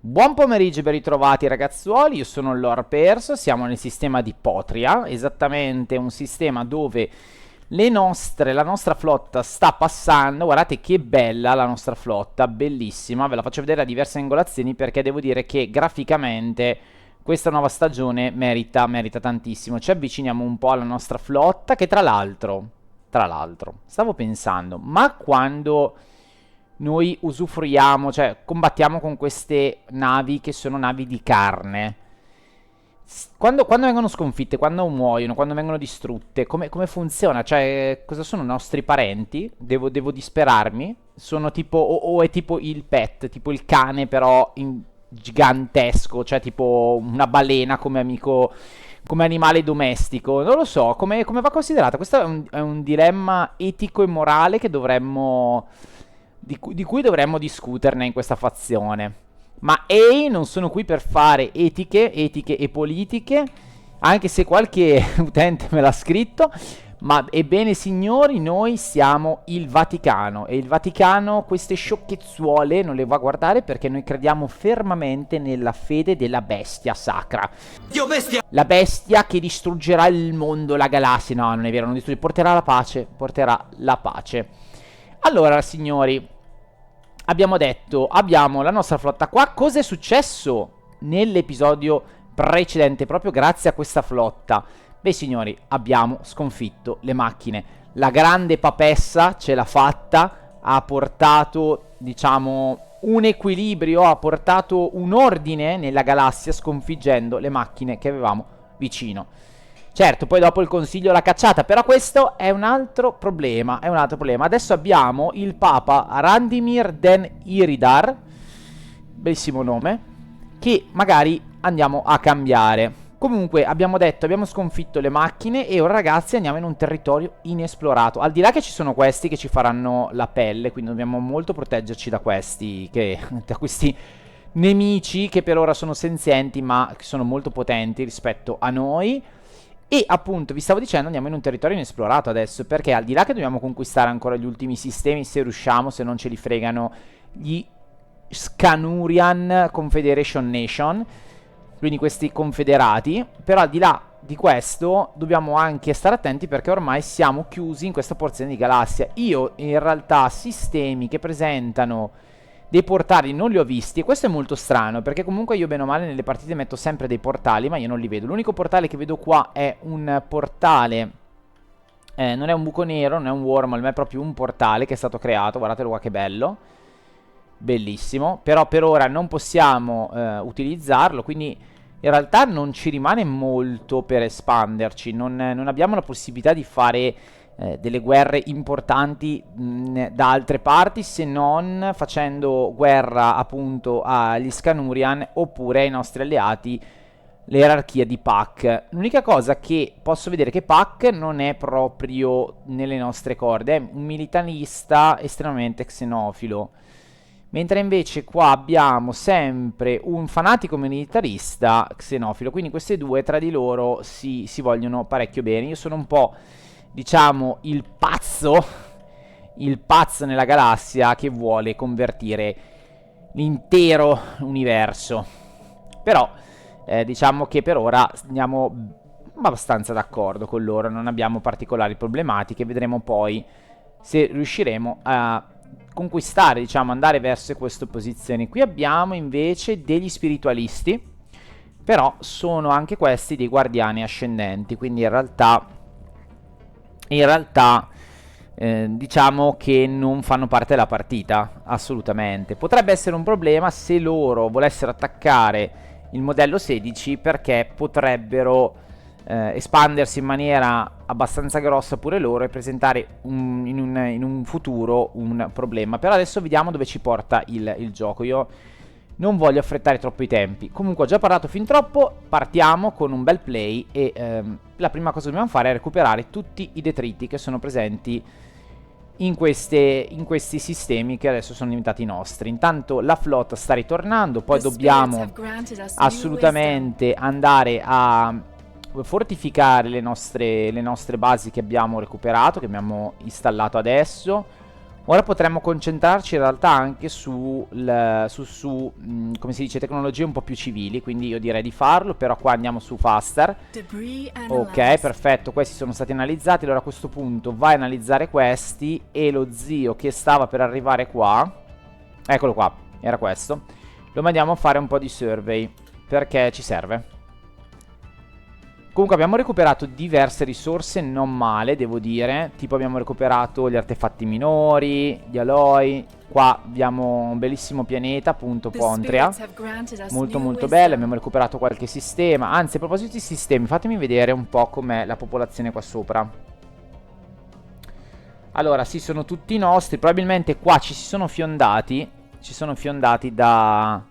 Buon pomeriggio e ben ritrovati ragazzuoli, io sono Lord Perso, siamo nel sistema di Potria, esattamente un sistema dove la nostra flotta sta passando. Guardate che bella la nostra flotta, bellissima, ve la faccio vedere a diverse angolazioni perché devo dire che graficamente questa nuova stagione merita tantissimo. Ci avviciniamo un po' alla nostra flotta che tra l'altro, stavo pensando, ma quando noi usufruiamo, cioè combattiamo con queste navi che sono navi di carne, quando vengono sconfitte, quando muoiono, quando vengono distrutte, come funziona? Cioè, cosa sono i nostri parenti? Devo disperarmi? Sono tipo, o è tipo il pet, tipo il cane però gigantesco, cioè tipo una balena come amico, come animale domestico, non lo so, come va considerata? Questo è un dilemma etico e morale che dovremmo, di cui dovremmo discuterne in questa fazione. Ma non sono qui per fare etiche e politiche, anche se qualche utente me l'ha scritto. Ma ebbene signori, noi siamo il Vaticano e il Vaticano queste sciocchezzuole non le va a guardare perché noi crediamo fermamente nella fede della bestia sacra. Dio bestia! La bestia che distruggerà il mondo, la galassia. No, non è vero, non distruggerà, porterà la pace, porterà la pace. Allora signori, abbiamo detto, abbiamo la nostra flotta qua. Cosa è successo nell'episodio precedente proprio grazie a questa flotta? Beh signori, abbiamo sconfitto le macchine. La grande papessa ce l'ha fatta, ha portato, diciamo, un equilibrio, ha portato un ordine nella galassia sconfiggendo le macchine che avevamo vicino. Certo, poi dopo il consiglio l'ha cacciata, però questo è un altro problema, Adesso abbiamo il Papa Randimir Den Iridar, bellissimo nome, che magari andiamo a cambiare. Comunque abbiamo detto, abbiamo sconfitto le macchine e ora ragazzi andiamo in un territorio inesplorato. Al di là che ci sono questi che ci faranno la pelle, quindi dobbiamo molto proteggerci da questi, da questi nemici che per ora sono senzienti ma che sono molto potenti rispetto a noi. E appunto vi stavo dicendo andiamo in un territorio inesplorato adesso, perché al di là che dobbiamo conquistare ancora gli ultimi sistemi, se riusciamo, se non ce li fregano gli Scanurian Confederation Nation, quindi questi confederati, però al di là di questo dobbiamo anche stare attenti perché ormai siamo chiusi in questa porzione di galassia. Io in realtà sistemi che presentano dei portali non li ho visti e questo è molto strano perché comunque io bene o male nelle partite metto sempre dei portali ma io non li vedo. L'unico portale che vedo qua è un portale, non è un buco nero, non è un wormhole, ma è proprio un portale che è stato creato. Guardatelo qua che bello, bellissimo, però per ora non possiamo utilizzarlo, quindi in realtà non ci rimane molto per espanderci, non abbiamo la possibilità di fare delle guerre importanti da altre parti, se non facendo guerra appunto agli Scanurian oppure ai nostri alleati, l'erarchia di Pac. L'unica cosa che posso vedere è che Pac non è proprio nelle nostre corde, è un militarista estremamente xenofilo, mentre invece qua abbiamo sempre un fanatico militarista xenofilo, quindi queste due tra di loro si vogliono parecchio bene. Io sono un po', diciamo, il pazzo nella galassia che vuole convertire l'intero universo. Però diciamo che per ora andiamo abbastanza d'accordo con loro, non abbiamo particolari problematiche, vedremo poi se riusciremo a conquistare, diciamo, andare verso queste posizioni. Qui abbiamo invece degli spiritualisti, però sono anche questi dei guardiani ascendenti, quindi in realtà diciamo che non fanno parte della partita assolutamente. Potrebbe essere un problema se loro volessero attaccare il modello 16 perché potrebbero espandersi in maniera abbastanza grossa pure loro e presentare in un futuro un problema. Però adesso vediamo dove ci porta il gioco. Io non voglio affrettare troppo i tempi. Comunque ho già parlato fin troppo, partiamo con un bel play e la prima cosa che dobbiamo fare è recuperare tutti i detriti che sono presenti in questi sistemi che adesso sono diventati nostri. Intanto la flotta sta ritornando, poi dobbiamo assolutamente andare a fortificare le nostre basi che abbiamo recuperato, che abbiamo installato adesso. Ora potremmo concentrarci in realtà anche come si dice, tecnologie un po' più civili, quindi io direi di farlo, però qua andiamo su faster. Ok, perfetto, questi sono stati analizzati, allora a questo punto vai a analizzare questi e lo zio che stava per arrivare qua, eccolo qua, era questo, lo mandiamo a fare un po' di survey, perché ci serve. Comunque abbiamo recuperato diverse risorse, non male, devo dire. Tipo abbiamo recuperato gli artefatti minori, gli alloy. Qua abbiamo un bellissimo pianeta, appunto Pontria. Molto molto bello, abbiamo recuperato qualche sistema. Anzi, a proposito di sistemi, fatemi vedere un po' com'è la popolazione qua sopra. Allora, sì, sono tutti nostri. Probabilmente qua ci si sono fiondati. Ci sono fiondati da...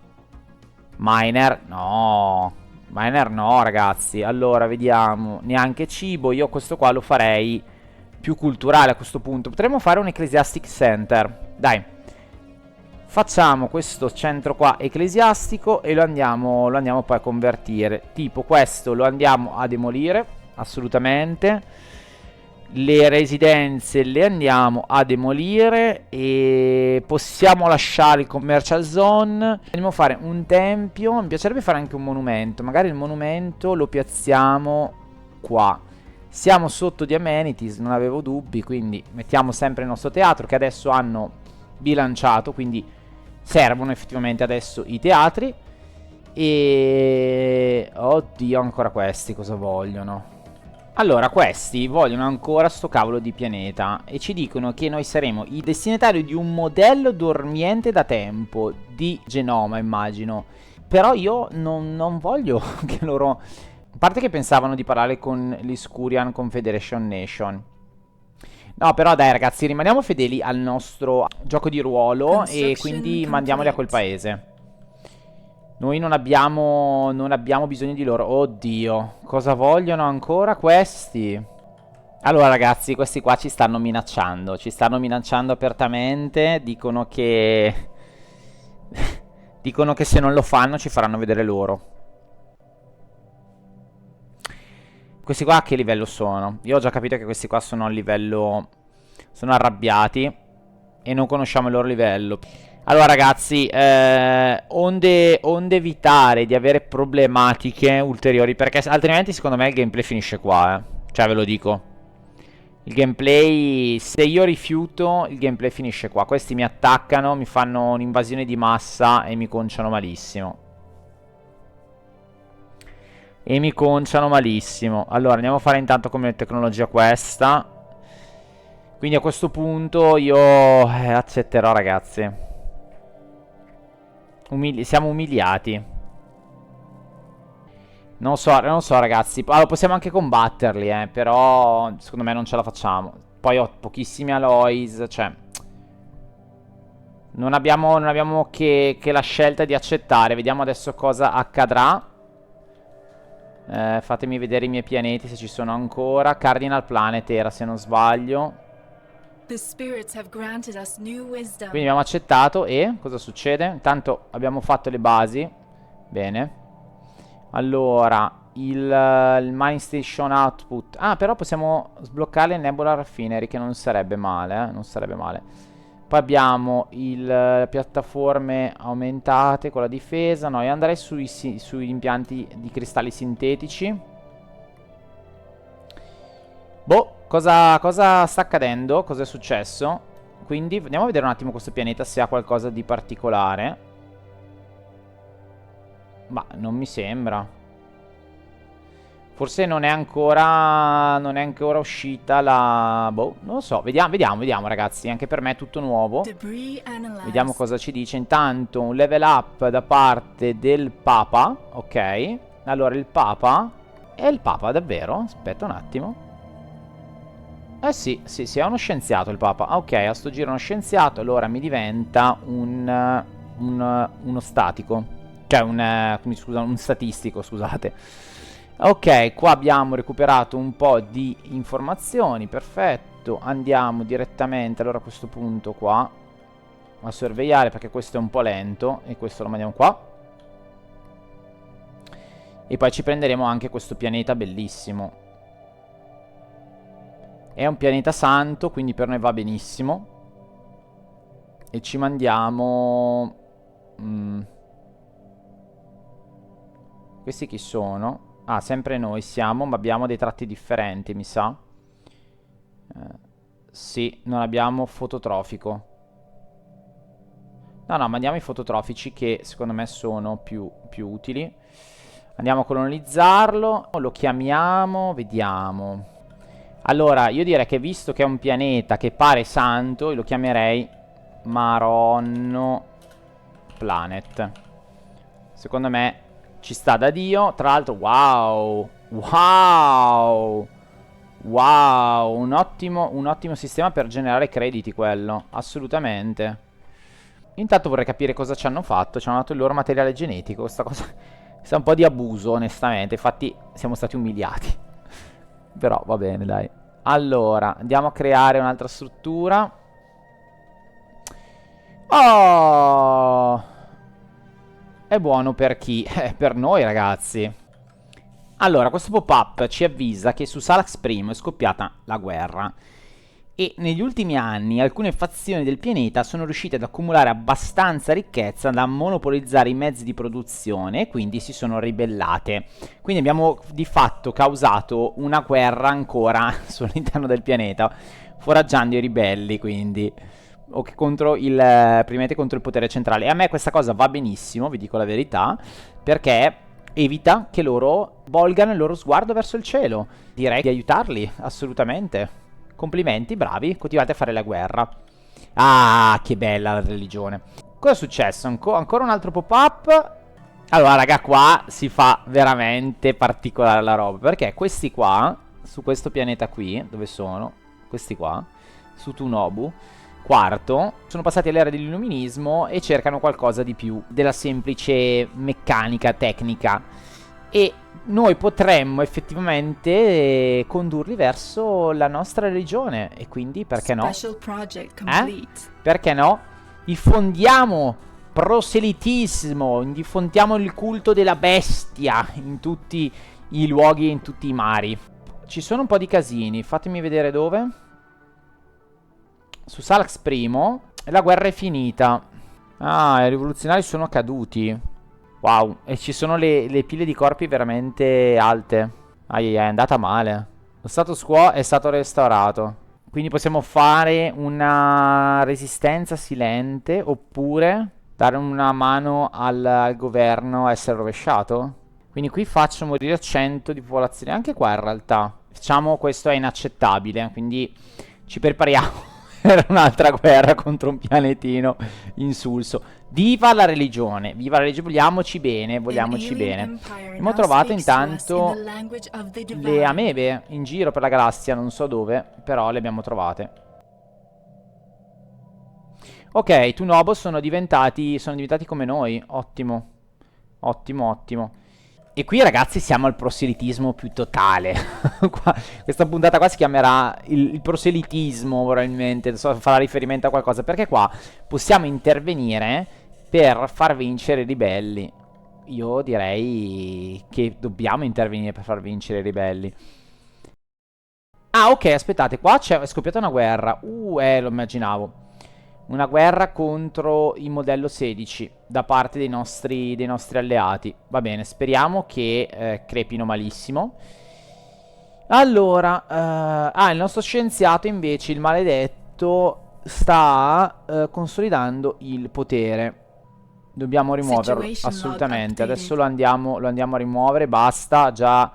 Miner, no... Miner no, ragazzi. Allora, vediamo. Neanche cibo. Io questo qua lo farei più culturale a questo punto. Potremmo fare un Ecclesiastic Center. Dai. Facciamo questo centro qua ecclesiastico e lo andiamo poi a convertire. Tipo questo lo andiamo a demolire. Assolutamente. Le residenze le andiamo a demolire e possiamo lasciare il commercial zone. Andiamo a fare un tempio. Mi piacerebbe fare anche un monumento. Magari il monumento lo piazziamo qua. Siamo sotto di amenities, non avevo dubbi, quindi mettiamo sempre il nostro teatro che adesso hanno bilanciato, quindi servono effettivamente adesso i teatri. E... oddio, ancora questi cosa vogliono? Allora, questi vogliono ancora sto cavolo di pianeta e ci dicono che noi saremo i destinatari di un modello dormiente da tempo di genoma, immagino. Però io non voglio che loro... A parte che pensavano di parlare con l'Iskurian Confederation Nation. No, però dai ragazzi, rimaniamo fedeli al nostro gioco di ruolo e quindi mandiamoli a quel paese. Noi non abbiamo bisogno di loro. Oddio, cosa vogliono ancora questi? Allora ragazzi, questi qua ci stanno minacciando. Ci stanno minacciando apertamente. Dicono che... dicono che se non lo fanno ci faranno vedere loro. Questi qua a che livello sono? Io ho già capito che questi qua sono a livello... sono arrabbiati e non conosciamo il loro livello. Allora ragazzi, onde evitare di avere problematiche ulteriori, perché altrimenti secondo me il gameplay finisce qua, Cioè ve lo dico. Il gameplay, se io rifiuto, il gameplay finisce qua. Questi mi attaccano, mi fanno un'invasione di massa e mi conciano malissimo. E mi conciano malissimo. Allora, andiamo a fare intanto come tecnologia questa. Quindi a questo punto io accetterò ragazzi. Siamo umiliati. Non so ragazzi. Allora possiamo anche combatterli però secondo me non ce la facciamo. Poi ho pochissimi alloys. Cioè non abbiamo che la scelta di accettare. Vediamo adesso cosa accadrà. Fatemi vedere i miei pianeti se ci sono ancora. Cardinal Planet era se non sbaglio. Quindi abbiamo accettato e cosa succede? Intanto abbiamo fatto le basi. Bene. Allora, il Mine Station Output. Ah, però possiamo sbloccare il Nebula Raffinery, che non sarebbe male, non sarebbe male. Poi abbiamo le piattaforme aumentate con la difesa. No, io andrei sugli impianti di cristalli sintetici. Boh. Cosa sta accadendo? Cosa è successo? Quindi andiamo a vedere un attimo questo pianeta se ha qualcosa di particolare. Ma non mi sembra. Forse non è ancora uscita la... boh, non lo so. Vediamo ragazzi. Anche per me è tutto nuovo. Vediamo cosa ci dice. Intanto un level up da parte del Papa. Ok. Allora il Papa... è il Papa davvero? Aspetta un attimo. Sì, è uno scienziato il Papa. Ah, ok, a sto giro è uno scienziato. Allora mi diventa uno statico. Cioè un statistico, scusate. Ok, qua abbiamo recuperato un po' di informazioni. Perfetto. Andiamo direttamente allora a questo punto qua a sorvegliare, perché questo è un po' lento. E questo lo mandiamo qua. E poi ci prenderemo anche questo pianeta bellissimo. È un pianeta santo, quindi per noi va benissimo. E ci mandiamo... Questi chi sono? Ah, sempre noi siamo, ma abbiamo dei tratti differenti, mi sa. Sì, non abbiamo fototrofico. No, no, mandiamo i fototrofici che secondo me sono più utili. Andiamo a colonizzarlo, lo chiamiamo, vediamo. Allora, io direi che visto che è un pianeta che pare santo, io lo chiamerei Maronno Planet. Secondo me ci sta da Dio. Tra l'altro, wow! Wow! Wow! Un ottimo sistema per generare crediti quello. Assolutamente. Intanto vorrei capire cosa ci hanno fatto. Ci hanno dato il loro materiale genetico. Questa cosa è un po' di abuso, onestamente. Infatti siamo stati umiliati. Però va bene, dai. Allora, andiamo a creare un'altra struttura. Oh! È buono per chi? Per noi, ragazzi. Allora, questo pop-up ci avvisa che su Salax I è scoppiata la guerra. E negli ultimi anni alcune fazioni del pianeta sono riuscite ad accumulare abbastanza ricchezza da monopolizzare i mezzi di produzione e quindi si sono ribellate. Quindi abbiamo di fatto causato una guerra ancora sull'interno del pianeta, foraggiando i ribelli, quindi contro primeramente contro il potere centrale. E a me questa cosa va benissimo, vi dico la verità, perché evita che loro volgano il loro sguardo verso il cielo. Direi di aiutarli, assolutamente. Complimenti, bravi, continuate a fare la guerra. Ah, che bella la religione. Cosa è successo? Ancora un altro pop-up. Allora, raga, qua si fa veramente particolare la roba. Perché questi qua, su questo pianeta qui, dove sono? Questi qua, su Tunobu, quarto, sono passati all'era dell'illuminismo e cercano qualcosa di più della semplice meccanica, tecnica. E noi potremmo effettivamente condurli verso la nostra religione. E quindi perché no? Perché no? Diffondiamo proselitismo, diffondiamo il culto della bestia in tutti i luoghi e in tutti i mari. Ci sono un po' di casini, fatemi vedere dove. Su Salax I la guerra è finita. Ah, i rivoluzionari sono caduti. Wow, e ci sono le pile di corpi veramente alte. È andata male. Lo status quo è stato restaurato. Quindi possiamo fare una resistenza silente oppure dare una mano al governo a essere rovesciato. Quindi qui faccio morire 100 di popolazione. Anche qua in realtà. Facciamo questo è inaccettabile. Quindi ci prepariamo per un'altra guerra contro un pianetino insulso. Viva la religione, vogliamoci bene, vogliamoci bene. Abbiamo trovato intanto le amebe in giro per la galassia, non so dove, però le abbiamo trovate. Ok, Tunobo sono diventati come noi, ottimo, ottimo, ottimo. E qui ragazzi siamo al proselitismo più totale. Questa puntata qua si chiamerà il proselitismo probabilmente, non so, farà riferimento a qualcosa, perché qua possiamo intervenire per far vincere i ribelli. Io direi che dobbiamo intervenire per far vincere i ribelli. Ah ok, aspettate, qua è scoppiata una guerra. Lo immaginavo. Una guerra contro il modello 16 da parte dei nostri alleati. Va bene, speriamo che crepino malissimo. Allora, il nostro scienziato invece, il maledetto, sta consolidando il potere. Dobbiamo rimuoverlo, assolutamente. Adesso lo andiamo a rimuovere, basta, già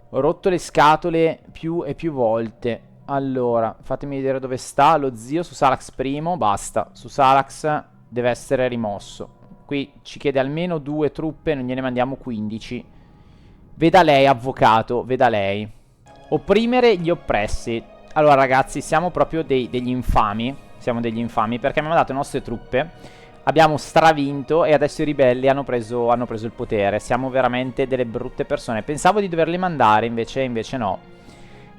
ho rotto le scatole più e più volte. Allora, fatemi vedere dove sta lo zio su Salax I, basta, su Salax deve essere rimosso. Qui ci chiede almeno 2 truppe, non gliene mandiamo 15. Veda lei, avvocato, veda lei. Opprimere gli oppressi. Allora ragazzi, siamo proprio degli infami, siamo degli infami perché abbiamo dato le nostre truppe, abbiamo stravinto e adesso i ribelli hanno preso il potere. Siamo veramente delle brutte persone. Pensavo di doverli mandare, invece no.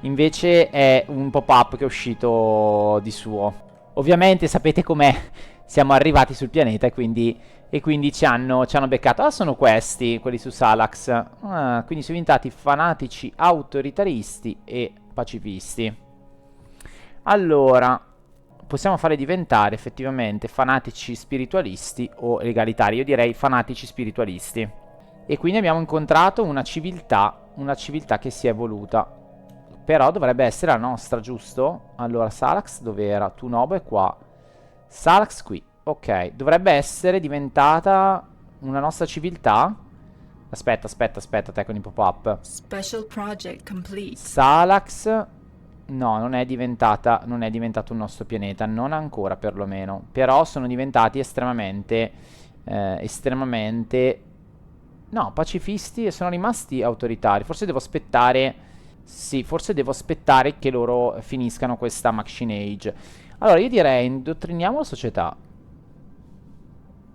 Invece è un pop-up che è uscito di suo. Ovviamente sapete com'è. Siamo arrivati sul pianeta e quindi ci hanno beccato. Ah, sono questi, quelli su Salax. Ah, quindi sono diventati fanatici autoritaristi e pacifisti. Allora, possiamo fare diventare effettivamente fanatici spiritualisti o legalitari. Io direi fanatici spiritualisti. E quindi abbiamo incontrato una civiltà che si è evoluta. Però dovrebbe essere la nostra, giusto? Allora, Salax dov'era? Tunobo è qua. Salax qui. Ok, dovrebbe essere diventata una nostra civiltà. Aspetta, te con i pop-up. Special project complete. Salax. No, non è diventato un nostro pianeta, non ancora perlomeno. Però sono diventati estremamente no, pacifisti e sono rimasti autoritari. Forse devo aspettare. Sì, forse devo aspettare che loro finiscano questa Machine Age. Allora, io direi indottriniamo la società.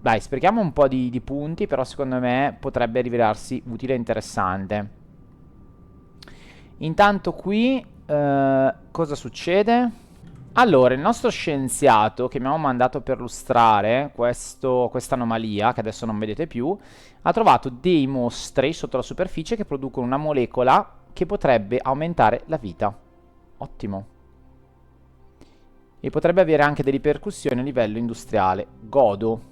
Dai, sprechiamo un po' di punti, però secondo me potrebbe rivelarsi utile e interessante. Intanto qui, cosa succede? Allora, il nostro scienziato che abbiamo mandato per lustrare questa anomalia, che adesso non vedete più, ha trovato dei mostri sotto la superficie che producono una molecola che potrebbe aumentare la vita. Ottimo. E potrebbe avere anche delle ripercussioni a livello industriale. Godo.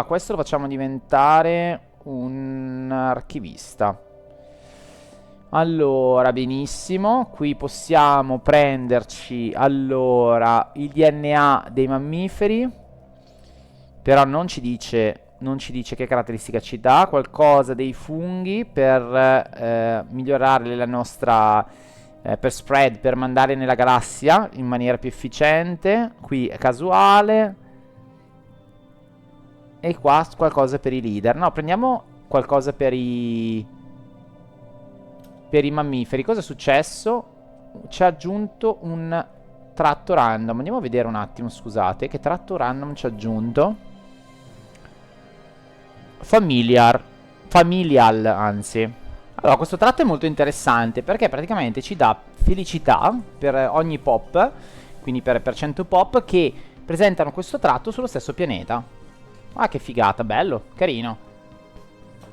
Questo lo facciamo diventare un archivista. Allora, benissimo. Qui possiamo prenderci, allora, il DNA dei mammiferi. Però non ci dice che caratteristica ci dà. Qualcosa dei funghi per migliorare la nostra per spread, per mandare nella galassia in maniera più efficiente. Qui è casuale. E qua qualcosa per i leader. No, prendiamo qualcosa per i mammiferi. Cosa è successo? Ci ha aggiunto un tratto random. Andiamo a vedere un attimo, scusate. Che tratto random ci ha aggiunto? Familial, anzi. Allora, questo tratto è molto interessante perché praticamente ci dà felicità per ogni pop, quindi per 100 pop che presentano questo tratto sullo stesso pianeta. Ah, che figata, bello, carino.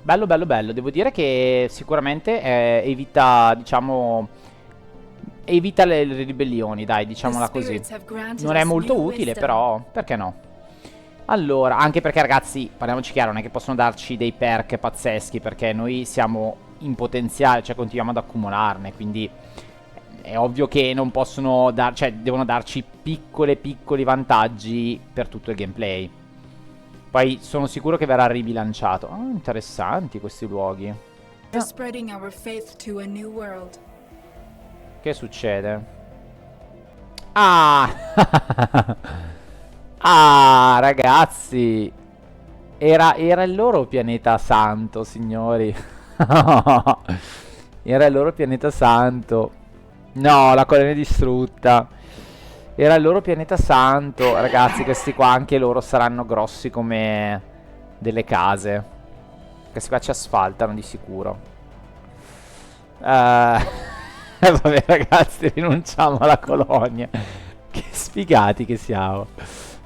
Bello, bello, bello. Devo dire che sicuramente evita, diciamo, evita le ribellioni, dai, diciamola così. Non è molto utile, però, perché no? Allora, anche perché ragazzi, parliamoci chiaro, non è che possono darci dei perk pazzeschi, perché noi siamo in potenziale, cioè continuiamo ad accumularne, quindi è ovvio che non possono cioè devono darci piccoli vantaggi per tutto il gameplay. Poi sono sicuro che verrà ribilanciato. Ah, interessanti questi luoghi. Che succede? Ah! Ah, ragazzi. Era il loro pianeta santo, signori. Era il loro pianeta santo. No, la colonia distrutta. Era il loro pianeta santo. Ragazzi, questi qua anche loro saranno grossi come delle case. Questi qua ci asfaltano di sicuro. Vabbè ragazzi, rinunciamo alla colonia. Che sfigati che siamo.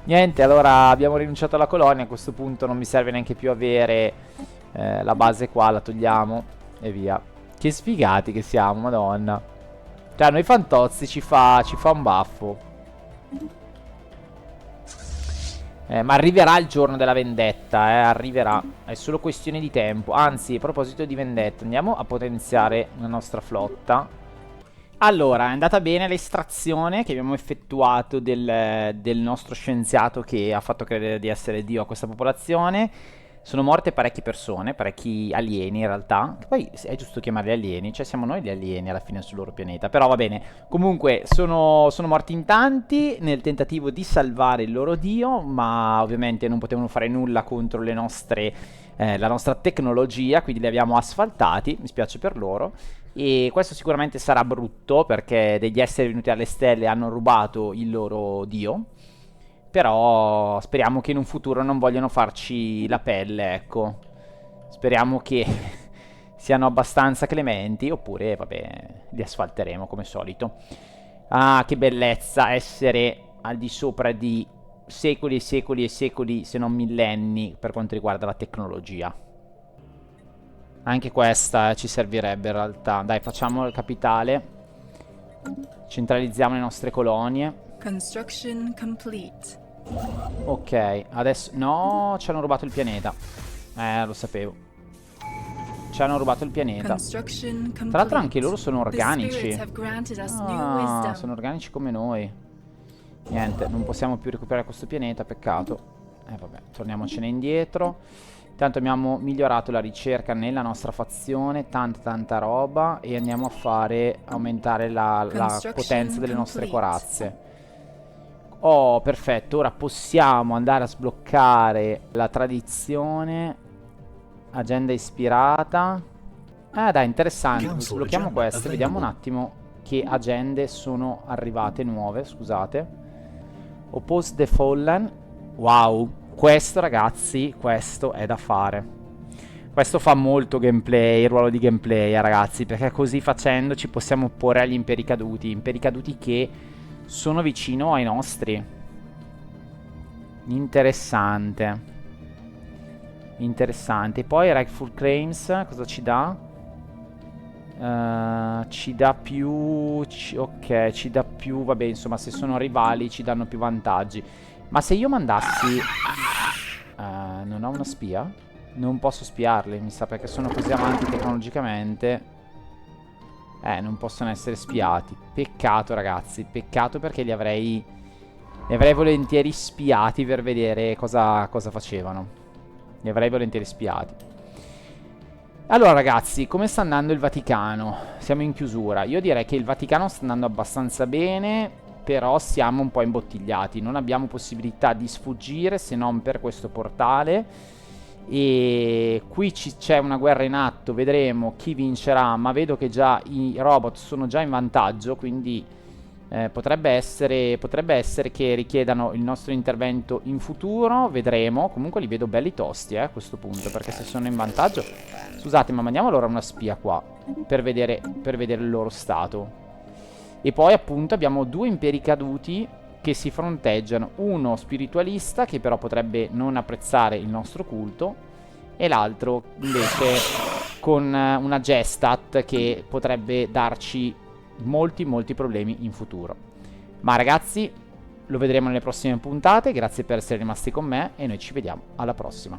Niente, allora abbiamo rinunciato alla colonia. A questo punto non mi serve neanche più avere la base qua. La togliamo e via. Che sfigati che siamo, madonna. Cioè, a noi fantozzi ci fa un baffo. Ma arriverà il giorno della vendetta, arriverà. È solo questione di tempo. Anzi, a proposito di vendetta, andiamo a potenziare la nostra flotta. Allora, è andata bene l'estrazione che abbiamo effettuato del nostro scienziato che ha fatto credere di essere Dio a questa popolazione. Sono morte parecchie persone, parecchi alieni in realtà. Che poi è giusto chiamarli alieni, cioè siamo noi gli alieni alla fine sul loro pianeta. Però va bene. Comunque sono morti in tanti nel tentativo di salvare il loro dio, ma ovviamente non potevano fare nulla contro la nostra tecnologia, quindi li abbiamo asfaltati, mi spiace per loro. E questo sicuramente sarà brutto perché degli esseri venuti alle stelle hanno rubato il loro dio. Però speriamo che in un futuro non vogliano farci la pelle, ecco. Speriamo che siano abbastanza clementi, oppure, vabbè, li asfalteremo come solito. Ah, che bellezza essere al di sopra di secoli e secoli e secoli, se non millenni, per quanto riguarda la tecnologia. Anche questa ci servirebbe in realtà. Dai, facciamo il capitale. Centralizziamo le nostre colonie. Construction complete. Ok, adesso... No, ci hanno rubato il pianeta. Lo sapevo. Ci hanno rubato il pianeta. Construction complete. Tra l'altro anche loro sono The organici. spirits have granted us new Ah, wisdom. sono organici come noi. Niente, non possiamo più recuperare questo pianeta, peccato. Vabbè, torniamocene indietro. Intanto abbiamo migliorato la ricerca nella nostra fazione, tanta roba, e andiamo a fare aumentare la potenza delle nostre corazze. Oh, perfetto, ora possiamo andare a sbloccare la tradizione. Agenda ispirata. Dai, interessante. Sblocchiamo queste, vediamo un attimo che agende sono arrivate nuove, scusate. Oppose the Fallen. Wow, questo ragazzi, questo è da fare. Questo fa molto gameplay, il ruolo di gameplay, ragazzi, perché così facendo ci possiamo opporre agli imperi caduti che sono vicino ai nostri. Interessante. Interessante. Poi Rightful Claims, cosa ci dà? Ci dà più... ok, ci dà più... Vabbè, insomma, se sono rivali ci danno più vantaggi. Ma se io mandassi... non ho una spia? Non posso spiarli, mi sa, perché sono così avanti tecnologicamente. Non possono essere spiati. Peccato, ragazzi. Peccato, perché li avrei volentieri spiati per vedere cosa facevano. Li avrei volentieri spiati. Allora, ragazzi, come sta andando il Vaticano? Siamo in chiusura. Io direi che il Vaticano sta andando abbastanza bene, però siamo un po' imbottigliati. Non abbiamo possibilità di sfuggire se non per questo portale. E qui c'è una guerra in atto, vedremo chi vincerà, ma vedo che già i robot sono già in vantaggio, quindi potrebbe essere che richiedano il nostro intervento in futuro, vedremo. Comunque li vedo belli tosti a questo punto, perché se sono in vantaggio... Scusate, ma mandiamo allora una spia qua per vedere il loro stato. E poi appunto abbiamo due imperi caduti che si fronteggiano, uno spiritualista che però potrebbe non apprezzare il nostro culto, e l'altro invece con una Gestat che potrebbe darci molti problemi in futuro. Ma ragazzi, lo vedremo nelle prossime puntate. Grazie per essere rimasti con me e noi ci vediamo alla prossima.